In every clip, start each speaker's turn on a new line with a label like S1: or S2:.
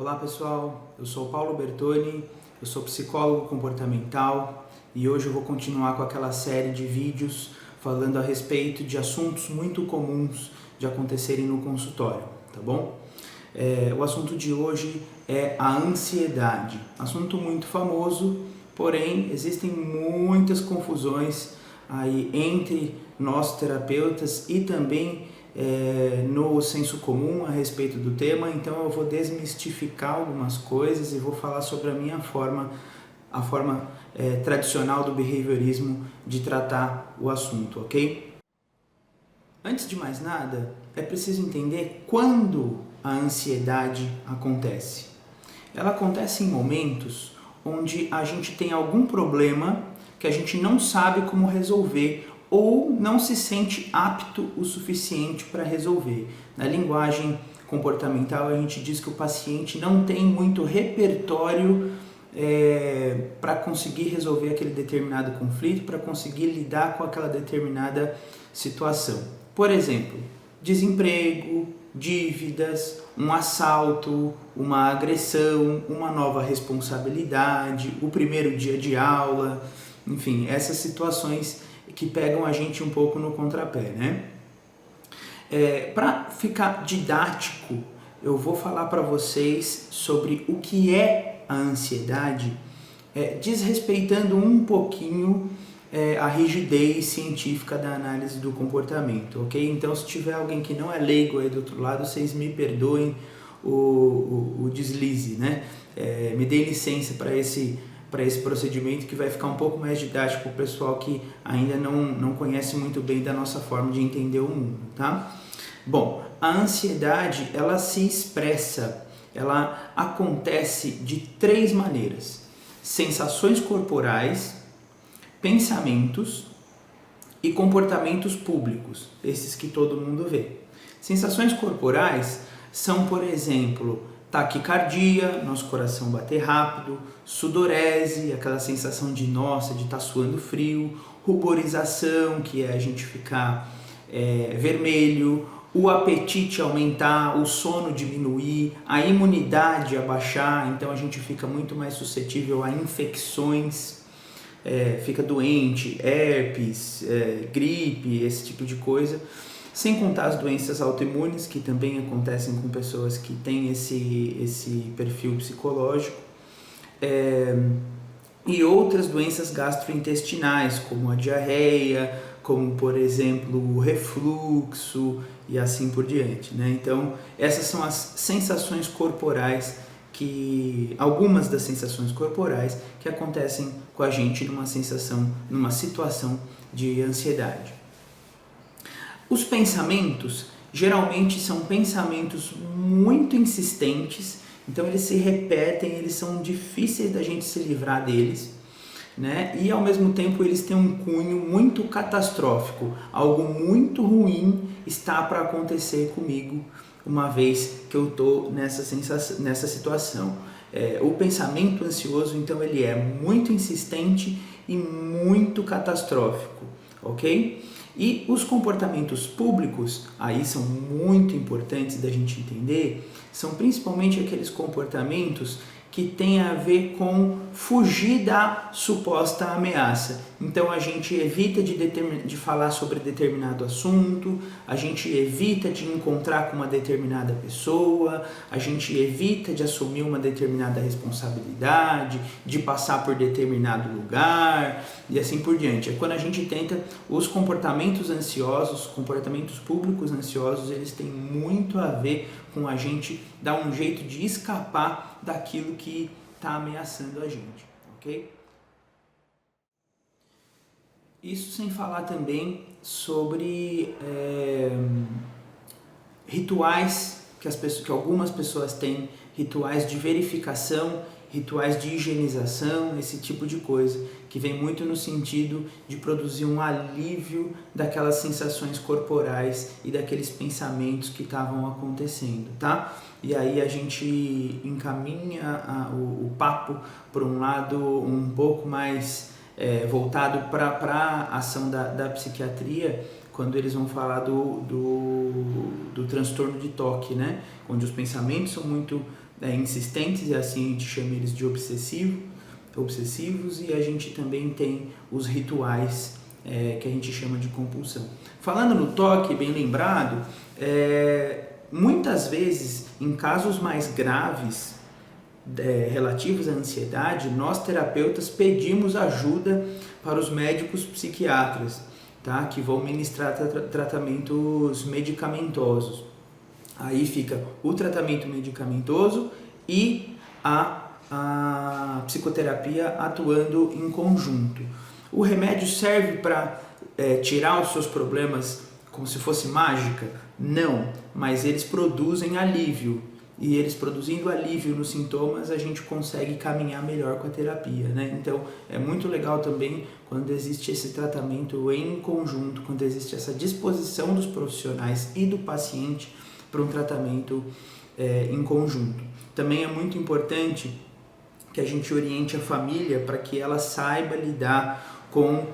S1: Olá pessoal, eu sou Paulo Bertoni, eu sou psicólogo comportamental e hoje eu vou continuar com aquela série de vídeos falando a respeito de assuntos muito comuns de acontecerem no consultório, tá bom? O assunto de hoje é a ansiedade, assunto muito famoso, porém existem muitas confusões aí entre nós terapeutas e também no senso comum a respeito do tema, então eu vou desmistificar algumas coisas e vou falar sobre a forma tradicional do behaviorismo de tratar o assunto, ok? Antes de mais nada, é preciso entender quando a ansiedade acontece. Ela acontece em momentos onde a gente tem algum problema que a gente não sabe como resolver ou não se sente apto o suficiente para resolver. Na linguagem comportamental, a gente diz que o paciente não tem muito repertório para conseguir resolver aquele determinado conflito, para conseguir lidar com aquela determinada situação. Por exemplo, desemprego, dívidas, um assalto, uma agressão, uma nova responsabilidade, o primeiro dia de aula, enfim, essas situações que pegam a gente um pouco no contrapé, né? Para ficar didático, eu vou falar para vocês sobre o que é a ansiedade, desrespeitando um pouquinho a rigidez científica da análise do comportamento, ok? Então, se tiver alguém que não é leigo aí do outro lado, vocês me perdoem o deslize, né? Me deem licença para esse procedimento que vai ficar um pouco mais didático para o pessoal que ainda não conhece muito bem da nossa forma de entender o mundo, tá? Bom, a ansiedade, ela se expressa, ela acontece de três maneiras: sensações corporais, pensamentos e comportamentos públicos, esses que todo mundo vê. Sensações corporais são, por exemplo, taquicardia, nosso coração bater rápido, sudorese, aquela sensação de nossa, de estar suando frio, ruborização, que é a gente ficar vermelho, o apetite aumentar, o sono diminuir, a imunidade abaixar, então a gente fica muito mais suscetível a infecções, fica doente, herpes, gripe, esse tipo de coisa. Sem contar as doenças autoimunes, que também acontecem com pessoas que têm esse perfil psicológico, e outras doenças gastrointestinais, como a diarreia, como, por exemplo, o refluxo e assim por diante, né? Então, essas são as sensações corporais, algumas das sensações corporais que acontecem com a gente numa situação de ansiedade. Os pensamentos geralmente são pensamentos muito insistentes, então eles se repetem, eles são difíceis da gente se livrar deles, né? E ao mesmo tempo eles têm um cunho muito catastrófico, algo muito ruim está para acontecer comigo uma vez que eu estou nessa situação. O pensamento ansioso, então, ele é muito insistente e muito catastrófico, ok? E os comportamentos públicos, aí são muito importantes da gente entender, são principalmente aqueles comportamentos que têm a ver com fugir da suposta ameaça. Então a gente evita de falar sobre determinado assunto, a gente evita de encontrar com uma determinada pessoa, a gente evita de assumir uma determinada responsabilidade, de passar por determinado lugar e assim por diante. É quando a gente tenta, os comportamentos ansiosos, comportamentos públicos ansiosos, eles têm muito a ver com a gente dar um jeito de escapar daquilo que está ameaçando a gente, ok? Isso sem falar também sobre rituais que algumas pessoas têm, rituais de verificação, rituais de higienização, esse tipo de coisa, que vem muito no sentido de produzir um alívio daquelas sensações corporais e daqueles pensamentos que estavam acontecendo, tá? E aí a gente encaminha o papo para um lado um pouco mais voltado para a ação da psiquiatria, quando eles vão falar do transtorno de toque, né? Onde os pensamentos são muito insistentes, e assim a gente chama eles de obsessivos, e a gente também tem os rituais, que a gente chama de compulsão. Falando no toque, bem lembrado, muitas vezes, em casos mais graves relativos à ansiedade, nós terapeutas pedimos ajuda para os médicos psiquiatras, tá? Que vão ministrar tratamentos medicamentosos. Aí fica o tratamento medicamentoso e a psicoterapia atuando em conjunto. O remédio serve para tirar os seus problemas como se fosse mágica? Não, mas eles produzem alívio. E eles produzindo alívio nos sintomas, a gente consegue caminhar melhor com a terapia, né? Então, é muito legal também quando existe esse tratamento em conjunto, quando existe essa disposição dos profissionais e do paciente para um tratamento em conjunto. Também é muito importante que a gente oriente a família para que ela saiba lidar com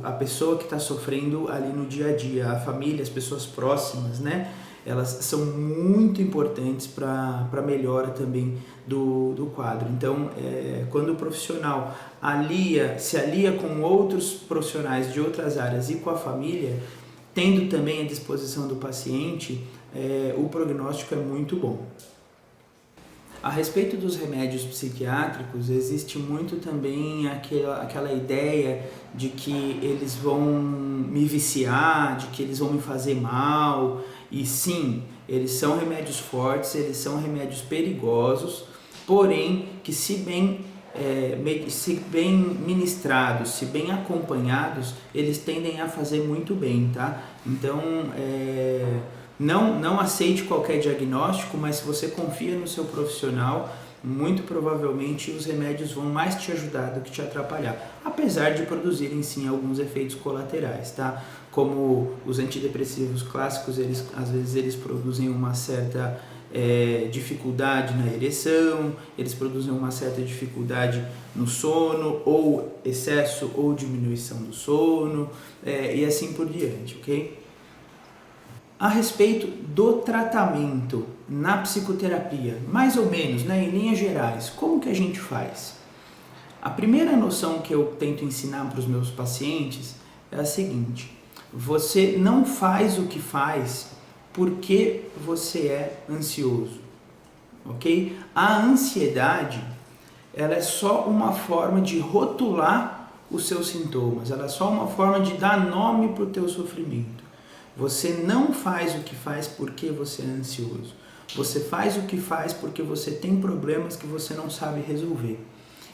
S1: a pessoa que está sofrendo ali no dia a dia, a família, as pessoas próximas, né? Elas são muito importantes para a melhora também do quadro. Então, quando o profissional se alia com outros profissionais de outras áreas e com a família, tendo também a disposição do paciente, o prognóstico é muito bom. A respeito dos remédios psiquiátricos, existe muito também aquela ideia de que eles vão me viciar, de que eles vão me fazer mal. E sim, eles são remédios fortes, eles são remédios perigosos, porém que se bem ministrados, se bem acompanhados, eles tendem a fazer muito bem, tá? Então, não aceite qualquer diagnóstico, mas se você confia no seu profissional, muito provavelmente os remédios vão mais te ajudar do que te atrapalhar, apesar de produzirem sim alguns efeitos colaterais, tá? Como os antidepressivos clássicos, às vezes eles produzem uma certa dificuldade na ereção, eles produzem uma certa dificuldade no sono, ou excesso ou diminuição do sono, e assim por diante, ok? A respeito do tratamento na psicoterapia, mais ou menos, né, em linhas gerais, como que a gente faz? A primeira noção que eu tento ensinar para os meus pacientes é a seguinte: você não faz o que faz porque você é ansioso, ok? A ansiedade, ela é só uma forma de rotular os seus sintomas, ela é só uma forma de dar nome para o teu sofrimento. Você não faz o que faz porque você é ansioso. Você faz o que faz porque você tem problemas que você não sabe resolver.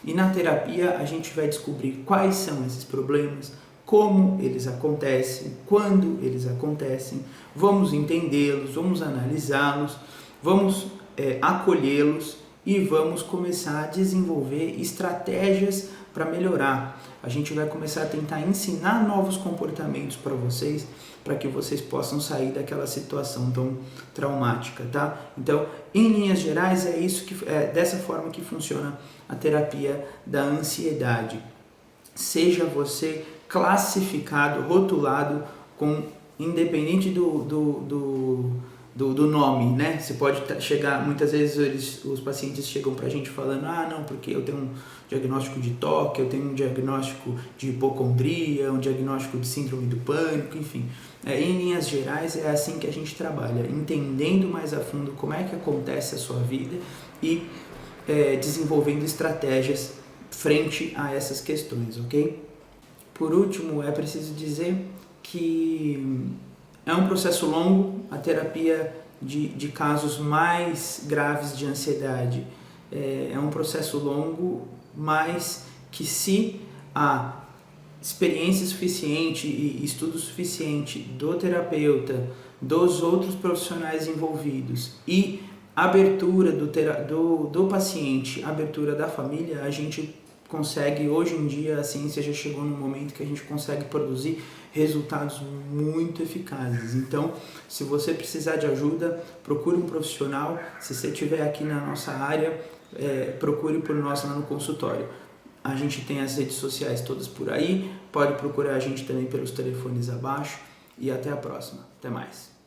S1: E na terapia a gente vai descobrir quais são esses problemas, como eles acontecem, quando eles acontecem, vamos entendê-los, vamos analisá-los, vamos acolhê-los e vamos começar a desenvolver estratégias para melhorar. A gente vai começar a tentar ensinar novos comportamentos para vocês, para que vocês possam sair daquela situação tão traumática, tá? Então, em linhas gerais, é dessa forma que funciona a terapia da ansiedade. Seja você classificado, rotulado, independente do nome, né? Você pode chegar, muitas vezes os pacientes chegam pra gente falando, não, porque eu tenho um diagnóstico de toque, eu tenho um diagnóstico de hipocondria, um diagnóstico de síndrome do pânico, enfim. Em linhas gerais é assim que a gente trabalha, entendendo mais a fundo como é que acontece a sua vida e desenvolvendo estratégias frente a essas questões, ok? Por último, é preciso dizer que é um processo longo, a terapia de casos mais graves de ansiedade é um processo longo, mas que se há experiência suficiente e estudo suficiente do terapeuta, dos outros profissionais envolvidos e abertura do paciente, abertura da família, a gente consegue, hoje em dia a ciência já chegou num momento que a gente consegue produzir resultados muito eficazes. Então, se você precisar de ajuda, procure um profissional. Se você estiver aqui na nossa área, procure por nós lá no consultório. A gente tem as redes sociais todas por aí, pode procurar a gente também pelos telefones abaixo e até a próxima. Até mais.